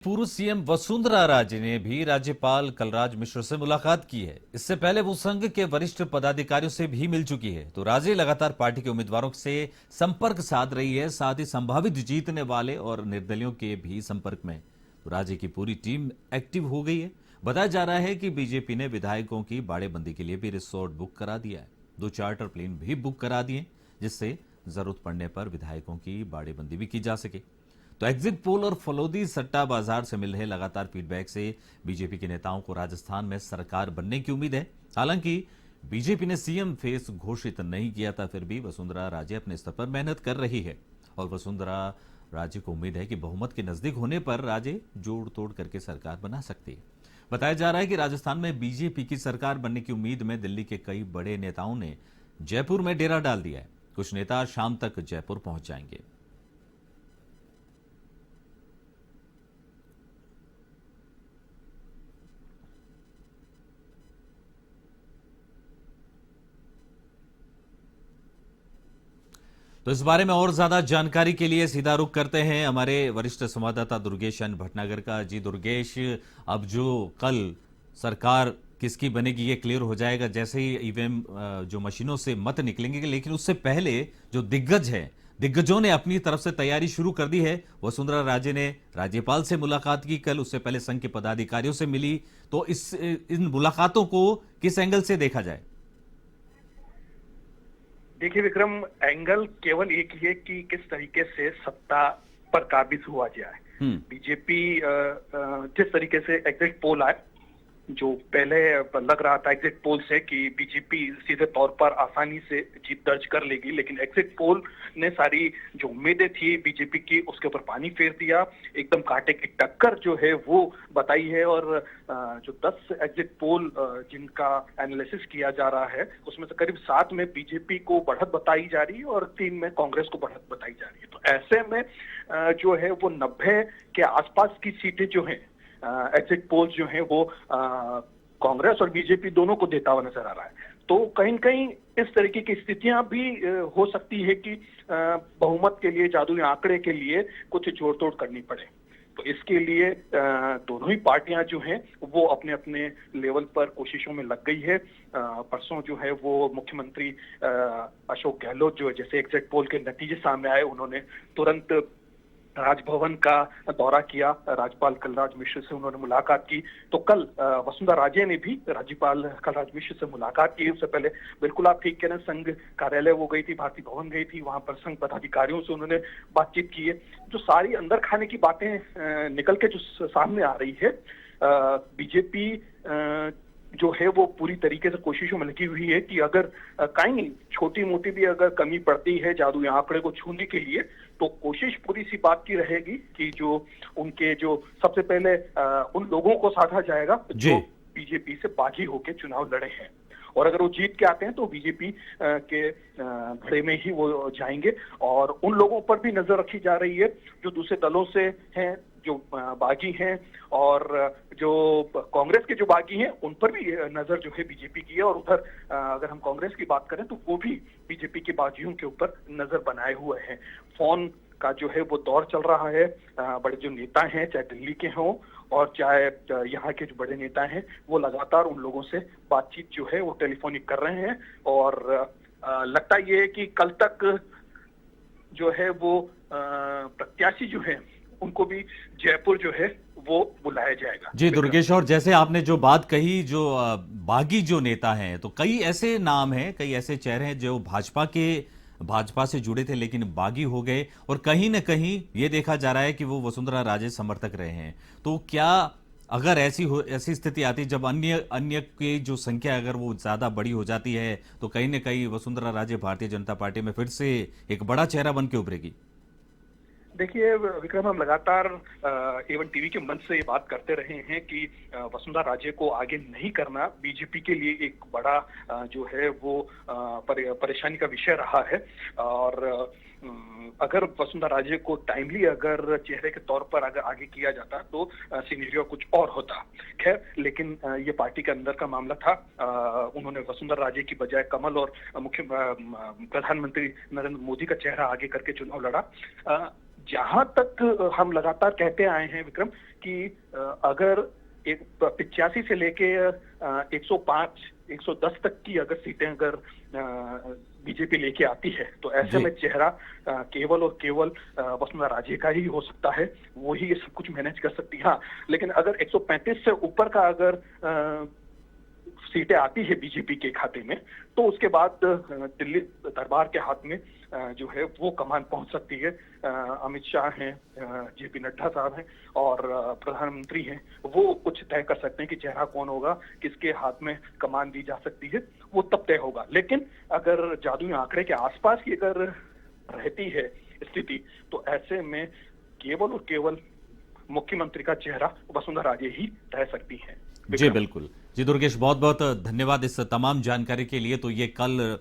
पूर्व सीएम वसुंधरा राजे ने भी राज्यपाल कलराज मिश्र से मुलाकात की है। इससे पहले वो संघ के वरिष्ठ पदाधिकारियों से भी मिल चुकी है। तो राजे लगातार पार्टी के उम्मीदवारों से संपर्क साध रही है, साथ ही संभावित जीतने वाले और निर्दलियों के भी संपर्क में। तो राजे की पूरी टीम एक्टिव हो गई है। बताया जा रहा है कि बीजेपी ने विधायकों की बाड़ेबंदी के लिए भी रिसोर्ट बुक करा दिया है। 2 चार्टर प्लेन भी बुक करा दिए, जिससे जरूरत पड़ने पर विधायकों की बाड़ेबंदी भी की जा सके। तो एग्जिट पोल और फलोदी सट्टा बाजार से मिल रहे लगातार फीडबैक से बीजेपी के नेताओं को राजस्थान में सरकार बनने की उम्मीद है। हालांकि बीजेपी ने सीएम फेस घोषित नहीं किया था, फिर भी वसुंधरा राजे अपने स्तर पर मेहनत कर रही है और वसुंधरा राजे को उम्मीद है कि बहुमत के नजदीक होने पर राजे जोड़ तोड़ करके सरकार बना सकती है। बताया जा रहा है कि राजस्थान में बीजेपी की सरकार बनने की उम्मीद में दिल्ली के कई बड़े नेताओं ने जयपुर में डेरा डाल दिया है। कुछ नेता शाम तक जयपुर पहुंच जाएंगे। तो इस बारे में और ज्यादा जानकारी के लिए सीधा रुख करते हैं हमारे वरिष्ठ संवाददाता दुर्गेश एन भटनागर का। जी दुर्गेश, अब जो कल सरकार किसकी बनेगी ये क्लियर हो जाएगा जैसे ही ईवीएम जो मशीनों से मत निकलेंगे, लेकिन उससे पहले जो दिग्गज है, दिग्गजों ने अपनी तरफ से तैयारी शुरू कर दी है। वसुंधरा राजे ने राज्यपाल से मुलाकात की कल, उससे पहले संघ के पदाधिकारियों से मिली। तो इन मुलाकातों को किस एंगल से देखा जाए? देखिए विक्रम, एंगल केवल एक ही है कि किस तरीके से सत्ता पर काबिज हुआ जाए। बीजेपी जिस तरीके से एग्जिट पोल आए, जो पहले लग रहा था एग्जिट पोल से कि बीजेपी सीधे तौर पर आसानी से जीत दर्ज कर लेगी, लेकिन एग्जिट पोल ने सारी जो उम्मीदें थी बीजेपी की उसके ऊपर पानी फेर दिया। एकदम कांटे की टक्कर जो है वो बताई है। और जो 10 एग्जिट पोल जिनका एनालिसिस किया जा रहा है उसमें से करीब 7 में बीजेपी को बढ़त बताई जा रही है और 3 में कांग्रेस को बढ़त बताई जा रही है। तो ऐसे में जो है वो 90 के आसपास की सीटें जो है एग्जिट पोल जो है वो कांग्रेस और बीजेपी दोनों को देता हुआ नजर आ रहा है। तो कहीं न कहीं इस तरीके की स्थितियां भी हो सकती है कि बहुमत के लिए, जादुई आंकड़े के लिए कुछ जोड़ तोड़ करनी पड़े। तो इसके लिए दोनों ही पार्टियां जो हैं वो अपने अपने लेवल पर कोशिशों में लग गई है। परसों जो है वो मुख्यमंत्री अशोक गहलोत जो है, जैसे एग्जिट पोल के नतीजे सामने आए, उन्होंने तुरंत राजभवन का दौरा किया, राज्यपाल कलराज मिश्र से उन्होंने मुलाकात की। तो कल वसुंधरा राजे ने भी राज्यपाल कलराज मिश्र से मुलाकात की। उससे पहले बिल्कुल आप ठीक कह रहे हैं, संघ कार्यालय वो गई थी, भारतीय भवन गई थी, वहां पर संघ पदाधिकारियों से उन्होंने बातचीत की है। जो सारी अंदर खाने की बातें निकल के जो सामने आ रही है, बीजेपी जो है वो पूरी तरीके से कोशिशों में लगी हुई है कि अगर कहीं छोटी मोटी भी अगर कमी पड़ती है जादुई आंकड़े को छूने के लिए, तो कोशिश पूरी सी बात की रहेगी कि जो उनके जो सबसे पहले उन लोगों को साधा जाएगा जो बीजेपी से बागी होकर चुनाव लड़े हैं। और अगर वो जीत के आते हैं तो बीजेपी के धड़े में ही वो जाएंगे। और उन लोगों पर भी नजर रखी जा रही है जो दूसरे दलों से हैं, जो बागी हैं, और जो कांग्रेस के जो बागी हैं उन पर भी नजर जो है बीजेपी की है। और उधर अगर हम कांग्रेस की बात करें तो वो भी बीजेपी के बागियों के ऊपर नजर बनाए हुए हैं। फोन का जो है वो दौर चल रहा है। बड़े जो नेता हैं, चाहे दिल्ली के हों और चाहे यहाँ के जो बड़े नेता हैं, वो लगातार उन लोगों से बातचीत जो है वो टेलीफोनिक कर रहे हैं। और लगता ये है कि कल तक जो है वो प्रत्याशी जो है उनको भी जयपुर जो है वो बुलाया जाएगा। जी दुर्गेश, और जैसे आपने जो बात कही, जो बागी जो नेता हैं, तो कई ऐसे नाम हैं, कई ऐसे चेहरे हैं जो भाजपा से जुड़े थे लेकिन बागी हो गए, और कहीं ना कहीं ये देखा जा रहा है कि वो वसुंधरा राजे समर्थक रहे हैं। तो क्या अगर ऐसी स्थिति आती जब अन्य की जो संख्या अगर वो ज्यादा बड़ी हो जाती है, तो कहीं ना कहीं वसुंधरा राजे भारतीय जनता पार्टी में फिर से एक बड़ा चेहरा बन के उभरेगी? देखिए विक्रम, हम लगातार एवन टीवी के मंच से ये बात करते रहे हैं कि वसुंधरा राजे को आगे नहीं करना बीजेपी के लिए एक बड़ा जो है वो परेशानी का विषय रहा है। और अगर वसुंधरा राजे को टाइमली अगर चेहरे के तौर पर अगर आगे किया जाता तो सिनेरियो कुछ और होता। खैर, लेकिन ये पार्टी के अंदर का मामला था। उन्होंने वसुंधरा राजे की बजाय कमल और प्रधानमंत्री नरेंद्र मोदी का चेहरा आगे करके चुनाव लड़ा। जहां तक हम लगातार कहते आए हैं विक्रम कि अगर 85 से लेके 105 110 तक की अगर सीटें अगर बीजेपी लेके आती है तो ऐसे जी। में चेहरा केवल और केवल वसुंधरा राजे का ही हो सकता है, वो ही ये सब कुछ मैनेज कर सकती है। हाँ, लेकिन अगर 135 से ऊपर का अगर सीटें आती है बीजेपी के खाते में, तो उसके बाद दिल्ली दरबार के हाथ में जो है वो कमान पहुंच सकती है। अमित शाह हैं, जेपी नड्डा साहब हैं और प्रधानमंत्री हैं, वो कुछ तय कर सकते हैं कि चेहरा कौन होगा, किसके हाथ में कमान दी जा सकती है, वो तब तय होगा। लेकिन अगर जादुई आंकड़े के आसपास की अगर रहती है स्थिति, तो ऐसे में केवल और केवल मुख्यमंत्री का चेहरा वसुंधरा राजे ही रह सकती है। जी बिल्कुल। जी दुर्गेश, बहुत बहुत धन्यवाद इस तमाम जानकारी के लिए। तो ये कल